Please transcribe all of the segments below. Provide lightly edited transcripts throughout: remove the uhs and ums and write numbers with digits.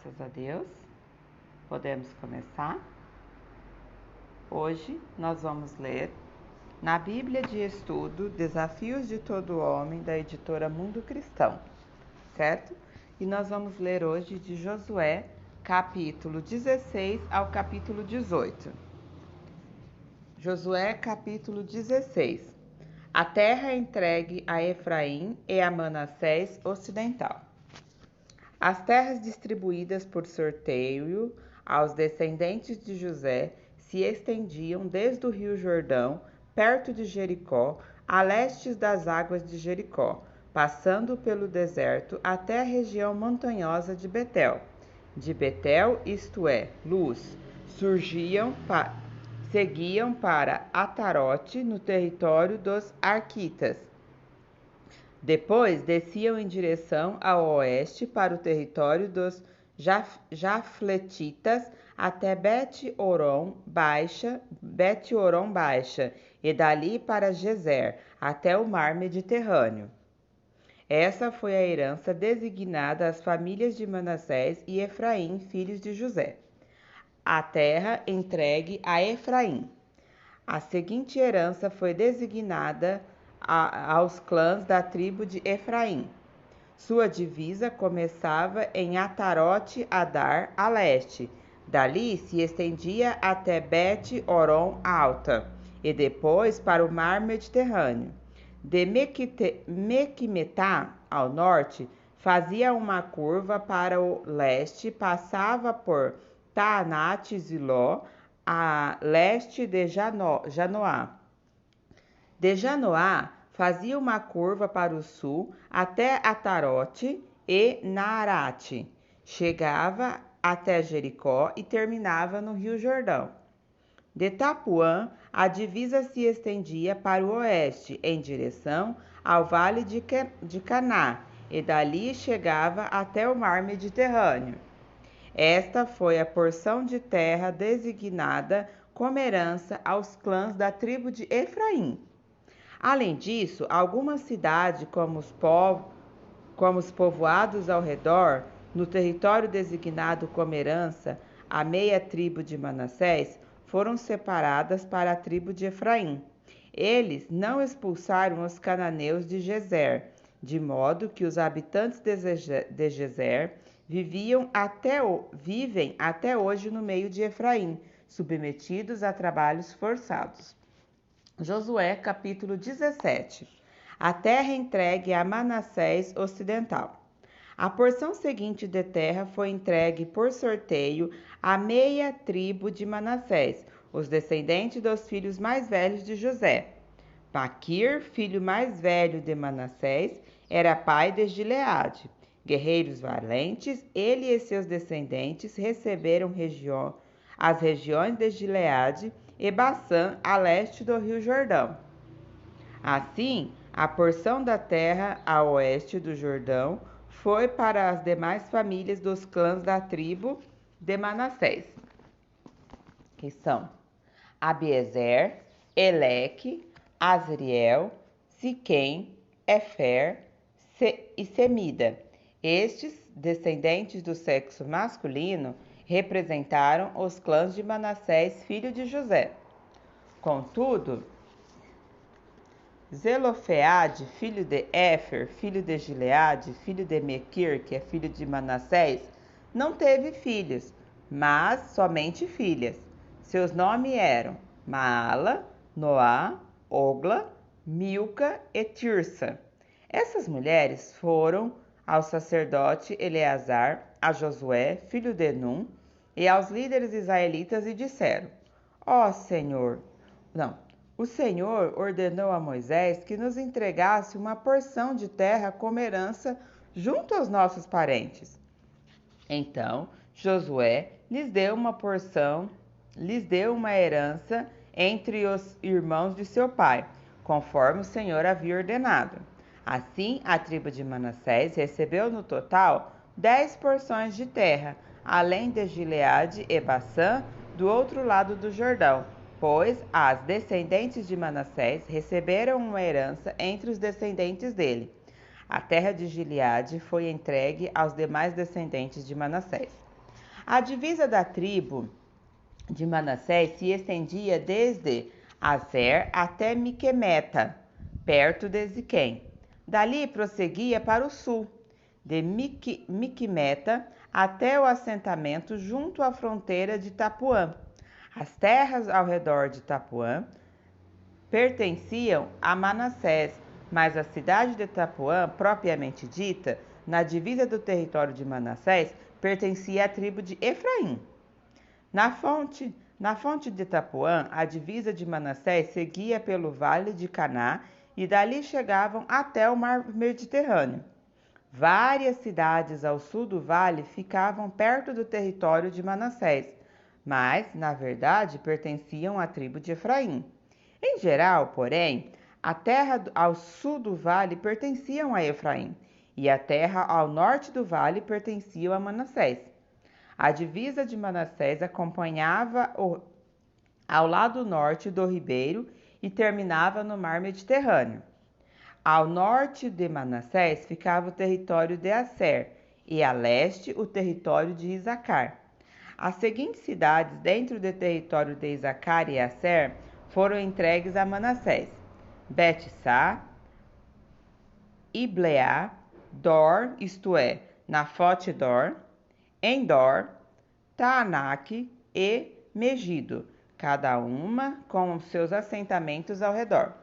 Graças a Deus, podemos começar. Hoje nós vamos ler na Bíblia de Estudo Desafios de Todo Homem, da editora Mundo Cristão, certo? E nós vamos ler hoje de Josué, capítulo 16 ao capítulo 18. Josué, capítulo 16. A terra entregue a Efraim e a Manassés ocidental. As terras distribuídas por sorteio aos descendentes de José se estendiam desde o rio Jordão, perto de Jericó, a leste das águas de Jericó, passando pelo deserto até a região montanhosa de Betel. De Betel, isto é, Luz, seguiam para Atarote, no território dos Arquitas. Depois desciam em direção ao oeste para o território dos Jafletitas até Bet-Oron Baixa e dali para Gezer, até o mar Mediterrâneo. Essa foi a herança designada às famílias de Manassés e Efraim, filhos de José. A terra entregue a Efraim. A seguinte herança foi designada aos clãs da tribo de Efraim. Sua divisa começava em Atarote Adar, a leste. Dali se estendia até Bet-Oron Alta e depois para o mar Mediterrâneo. De Mequimetá, ao norte, fazia uma curva para o leste, passava por Taanat-Ziló, a leste de Janoá. De Janoá, fazia uma curva para o sul até Atarote e Naarate. Chegava até Jericó e terminava no Rio Jordão. De Tapuã, a divisa se estendia para o oeste, em direção ao vale de Caná, e dali chegava até o mar Mediterrâneo. Esta foi a porção de terra designada como herança aos clãs da tribo de Efraim. Além disso, algumas cidades, como os povoados ao redor, no território designado como herança, a meia tribo de Manassés, foram separadas para a tribo de Efraim. Eles não expulsaram os cananeus de Gezer, de modo que os habitantes de Gezer vivem até hoje no meio de Efraim, submetidos a trabalhos forçados. Josué, capítulo 17. A terra entregue a Manassés ocidental. A porção seguinte de terra foi entregue por sorteio à meia tribo de Manassés, os descendentes dos filhos mais velhos de José. Maquir, filho mais velho de Manassés, era pai de Gileade. Guerreiros valentes, ele e seus descendentes receberam as regiões de Gileade e Bassã, a leste do rio Jordão. Assim, a porção da terra a oeste do Jordão foi para as demais famílias dos clãs da tribo de Manassés, que são Abiezer, Eleque, Asriel, Siquém, Efer e Semida. Estes, descendentes do sexo masculino, representaram os clãs de Manassés, filho de José. Contudo, Zelofeade, filho de Éfer, filho de Gileade, filho de Mequir, que é filho de Manassés, não teve filhos, mas somente filhas. Seus nomes eram Maala, Noá, Ogla, Milca e Tirsa. Essas mulheres foram ao sacerdote Eleazar, a Josué, filho de Num, e aos líderes israelitas e disseram: o Senhor ordenou a Moisés que nos entregasse uma porção de terra como herança junto aos nossos parentes. Então Josué lhes deu uma herança entre os irmãos de seu pai, conforme o Senhor havia ordenado. Assim, a tribo de Manassés recebeu no total 10 porções de terra, além de Gileade e Bassã, do outro lado do Jordão, pois as descendentes de Manassés receberam uma herança entre os descendentes dele. A terra de Gileade foi entregue aos demais descendentes de Manassés. A divisa da tribo de Manassés se estendia desde Azer até Miquemeta, perto de Siquém. Dali prosseguia para o sul, de Miquimeta até o assentamento junto à fronteira de Tapuã. As terras ao redor de Tapuã pertenciam a Manassés, mas a cidade de Tapuã, propriamente dita, na divisa do território de Manassés, pertencia à tribo de Efraim. Na fonte de Tapuã, a divisa de Manassés seguia pelo vale de Caná e dali chegavam até o mar Mediterrâneo. Várias cidades ao sul do vale ficavam perto do território de Manassés, mas, na verdade, pertenciam à tribo de Efraim. Em geral, porém, a terra ao sul do vale pertenciam a Efraim, e a terra ao norte do vale pertencia a Manassés. A divisa de Manassés acompanhava ao lado norte do ribeiro e terminava no mar Mediterrâneo. Ao norte de Manassés ficava o território de Aser e a leste o território de Isacar. As seguintes cidades dentro do território de Isacar e Aser foram entregues a Manassés: Bet-Sa, Ibleá, Dor, isto é, Nafote-Dor, Endor, Taanaque e Megido, cada uma com os seus assentamentos ao redor.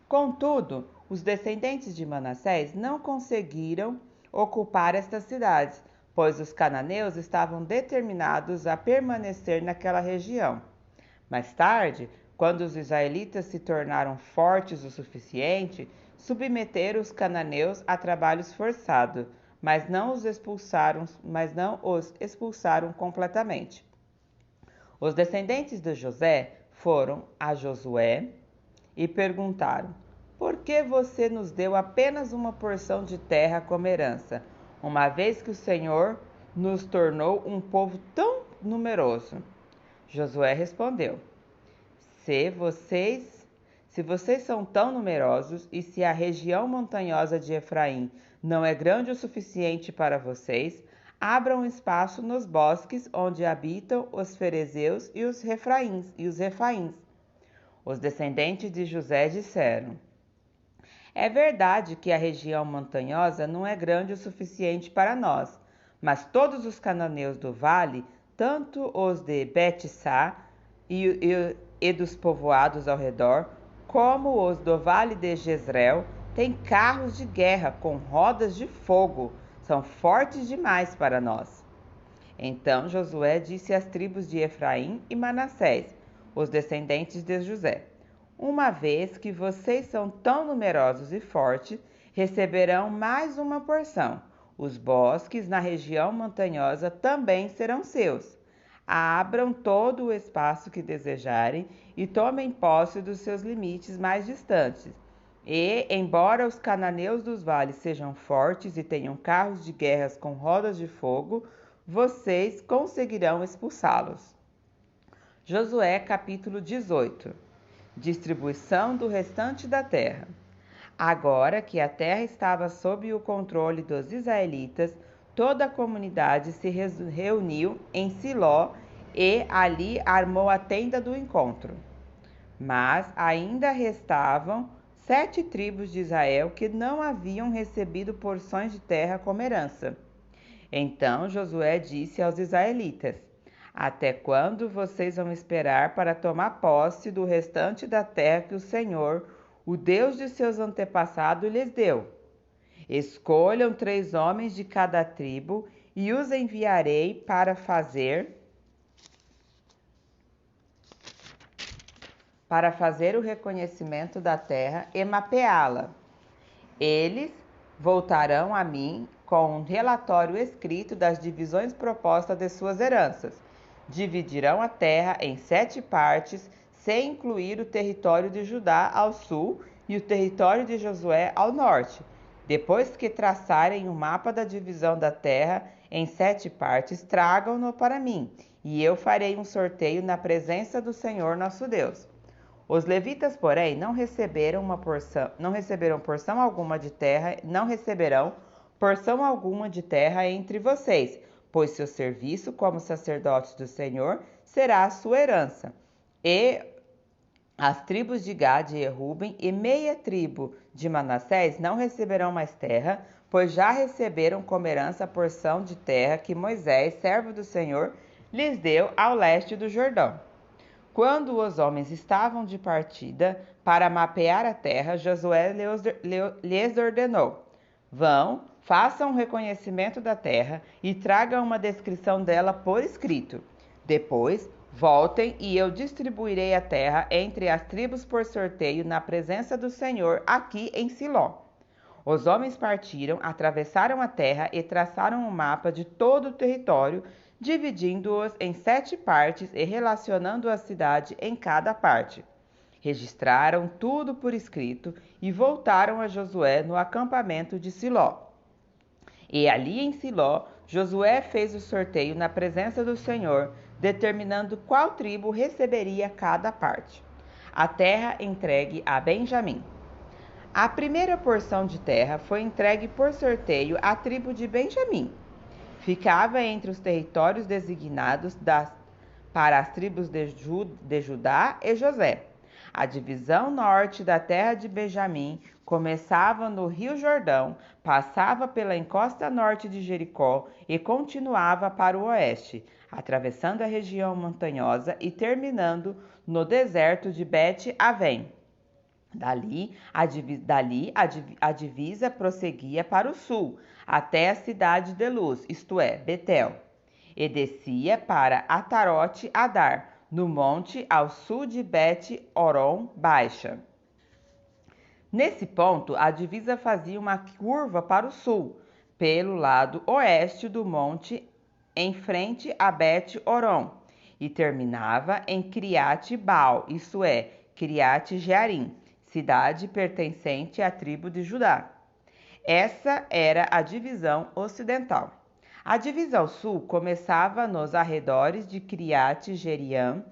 Contudo, os descendentes de Manassés não conseguiram ocupar estas cidades, pois os cananeus estavam determinados a permanecer naquela região. Mais tarde, quando os israelitas se tornaram fortes o suficiente, submeteram os cananeus a trabalhos forçados, mas não os expulsaram completamente. Os descendentes de José foram a Josué e perguntaram: por que você nos deu apenas uma porção de terra como herança, uma vez que o Senhor nos tornou um povo tão numeroso? Josué respondeu: Se vocês são tão numerosos e se a região montanhosa de Efraim não é grande o suficiente para vocês, abram espaço nos bosques onde habitam os ferezeus e os refaíns. Os descendentes de José disseram: é verdade que a região montanhosa não é grande o suficiente para nós, mas todos os cananeus do vale, tanto os de Bet-Sa e dos povoados ao redor, como os do vale de Jezreel, têm carros de guerra com rodas de fogo. São fortes demais para nós. Então Josué disse às tribos de Efraim e Manassés, os descendentes de José: uma vez que vocês são tão numerosos e fortes, receberão mais uma porção. Os bosques na região montanhosa também serão seus. Abram todo o espaço que desejarem e tomem posse dos seus limites mais distantes. E, embora os cananeus dos vales sejam fortes e tenham carros de guerra com rodas de fogo, vocês conseguirão expulsá-los. Josué capítulo 18. Distribuição do restante da terra. Agora que a terra estava sob o controle dos israelitas, toda a comunidade se reuniu em Siló e ali armou a tenda do encontro. Mas ainda restavam 7 tribos de Israel que não haviam recebido porções de terra como herança. Então Josué disse aos israelitas: até quando vocês vão esperar para tomar posse do restante da terra que o Senhor, o Deus de seus antepassados, lhes deu? Escolham 3 homens de cada tribo e os enviarei para fazer o reconhecimento da terra e mapeá-la. Eles voltarão a mim com um relatório escrito das divisões propostas de suas heranças. Dividirão a terra em 7 partes, sem incluir o território de Judá ao sul e o território de Josué ao norte. Depois que traçarem o mapa da divisão da terra em 7 partes, tragam-no para mim, e eu farei um sorteio na presença do Senhor nosso Deus. Os levitas, porém, não receberão porção alguma de terra entre vocês, pois seu serviço como sacerdotes do Senhor será a sua herança. E as tribos de Gade e Ruben e meia tribo de Manassés não receberão mais terra, pois já receberam como herança a porção de terra que Moisés, servo do Senhor, lhes deu ao leste do Jordão. Quando os homens estavam de partida para mapear a terra, Josué lhes ordenou: vão, façam um reconhecimento da terra e tragam uma descrição dela por escrito. Depois, voltem e eu distribuirei a terra entre as tribos por sorteio na presença do Senhor aqui em Siló. Os homens partiram, atravessaram a terra e traçaram um mapa de todo o território, dividindo-os em 7 partes e relacionando a cidade em cada parte. Registraram tudo por escrito e voltaram a Josué no acampamento de Siló. E ali em Siló, Josué fez o sorteio na presença do Senhor, determinando qual tribo receberia cada parte. A terra entregue a Benjamim. A primeira porção de terra foi entregue por sorteio à tribo de Benjamim. Ficava entre os territórios designados para as tribos de Judá e José. A divisão norte da terra de Benjamim começava no Rio Jordão, passava pela encosta norte de Jericó e continuava para o oeste, atravessando a região montanhosa e terminando no deserto de Bet-Avém. Dali, a divisa prosseguia para o sul, até a cidade de Luz, isto é, Betel, e descia para Atarote Adar, no monte ao sul de Bet-Horon Baixa. Nesse ponto, a divisa fazia uma curva para o sul, pelo lado oeste do monte, em frente a Bet-Horon, e terminava em Criate-Baal, isto é, Criate-Jearim, cidade pertencente à tribo de Judá. Essa era a divisão ocidental. A divisão sul começava nos arredores de Criate-Jearim.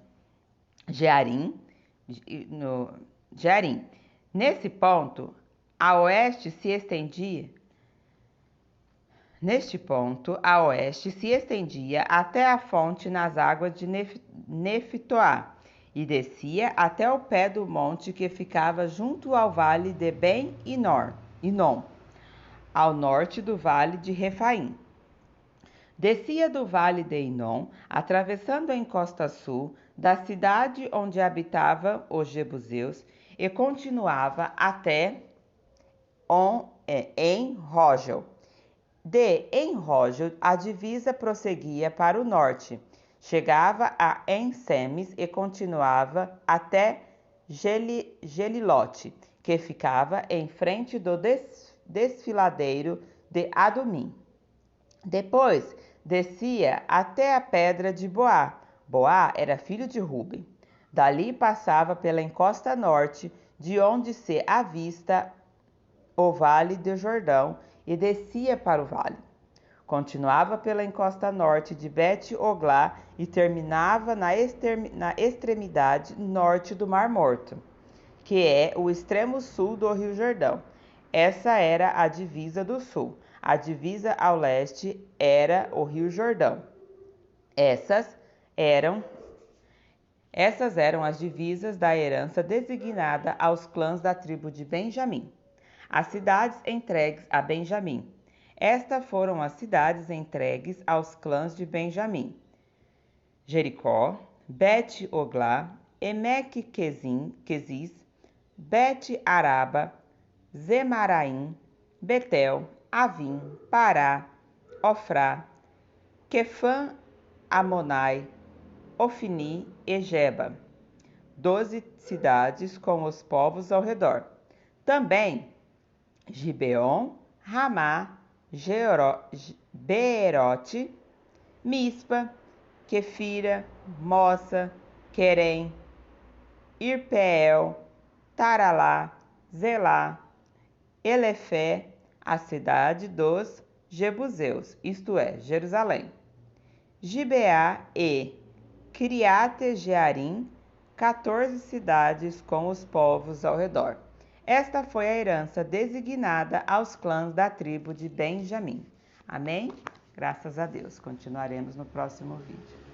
Neste ponto, a oeste se estendia até a fonte nas águas de Neftoá e descia até o pé do monte que ficava junto ao vale de Ben-Hinom, ao norte do vale de Refaim. Descia do vale de Hinom, atravessando a encosta sul da cidade onde habitavam os jebuseus e continuava até En-Rogel. De En-Rogel, a divisa prosseguia para o norte, chegava a En-Semes e continuava até Gelilote, que ficava em frente do desfiladeiro de Adumim. Depois, descia até a pedra de Boá. Boá era filho de Ruben. Dali passava pela encosta norte, de onde se avista o vale do Jordão, e descia para o vale. Continuava pela encosta norte de Bet-Oglá e terminava na extremidade norte do Mar Morto, que é o extremo sul do Rio Jordão. Essa era a divisa do sul. A divisa ao leste era o Rio Jordão. Essas eram as divisas da herança designada aos clãs da tribo de Benjamim. As cidades entregues a Benjamim. Estas foram as cidades entregues aos clãs de Benjamim: Jericó, Bet-Oglá, Emek-Quezis, Bet-Araba, Zemaraim, Betel, Avim, Pará, Ofrá, Quefã-Amonai, Ofni e Geba. 12 cidades com os povos ao redor. Também Gibeon, Ramá, Beerote, Mispa, Quefira, Mossa, Querem, Irpeel, Taralá, Zelá, Elefé, a cidade dos Jebuseus, isto é, Jerusalém. Gibeá e Criate-Jearim, 14 cidades com os povos ao redor. Esta foi a herança designada aos clãs da tribo de Benjamim. Amém? Graças a Deus. Continuaremos no próximo vídeo.